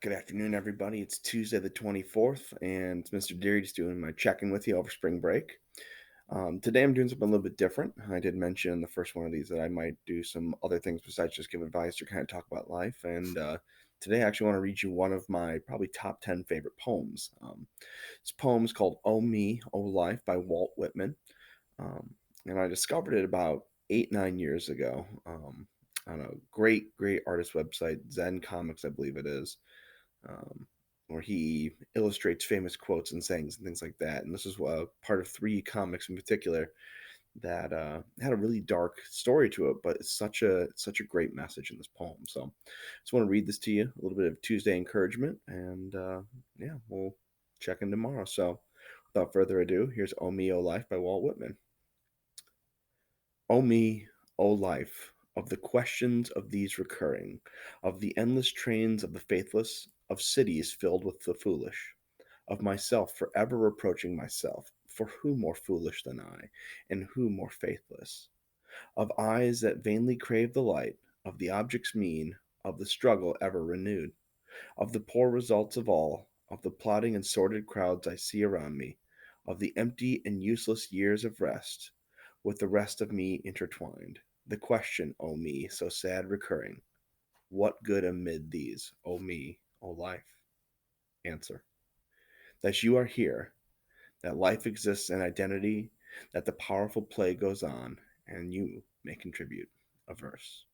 Good afternoon, everybody. It's Tuesday the 24th, and it's Mr. Deary just doing my check in with you over spring break. Today, I'm doing something a little bit different. I did mention in the first one of these that I might do some other things besides just give advice or kind of talk about life. And today, I actually want to read you one of my probably top 10 favorite poems. This poem is called Oh Me, Oh Life by Walt Whitman. Um, and I discovered it about 8, 9 years ago on a great artist website, Zen Comics, I believe it is, um, where he illustrates famous quotes and sayings and things like that. And this is part of three comics in particular that had a really dark story to it, but it's such a great message in this poem. So, I just want to read this to you, a little bit of Tuesday encouragement, and yeah, we'll check in tomorrow. So, without further ado, here's "O Me, O Life" by Walt Whitman. O me, O life, of the questions of these recurring, of the endless trains of the faithless, of cities filled with the foolish, of myself forever reproaching myself, for who more foolish than I, and who more faithless? Of eyes that vainly crave the light, of the objects mean, of the struggle ever renewed, of the poor results of all, of the plodding and sordid crowds I see around me, of the empty and useless years of rest, with the rest of me intertwined. The question, O me, so sad recurring, what good amid these, O me, O life? Answer. That you are here, that life exists in identity, that the powerful play goes on, and you may contribute a verse.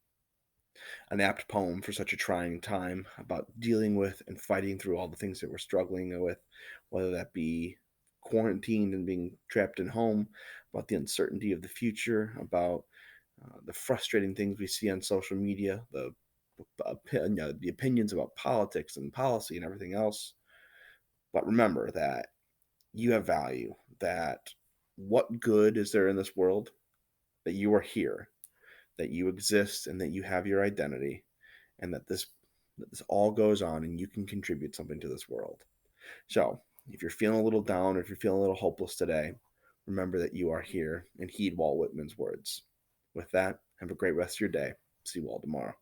An apt poem for such a trying time about dealing with and fighting through all the things that we're struggling with, whether that be quarantined and being trapped in home, about the uncertainty of the future, about the frustrating things we see on social media, the opinions about politics and policy and everything else. But remember that you have value, that what good is there in this world? That you are here, that you exist, and that you have your identity, and that this all goes on and you can contribute something to this world. So, if you're feeling a little down or if you're feeling a little hopeless today, remember that you are here and heed Walt Whitman's words. With that, have a great rest of your day. See you all tomorrow.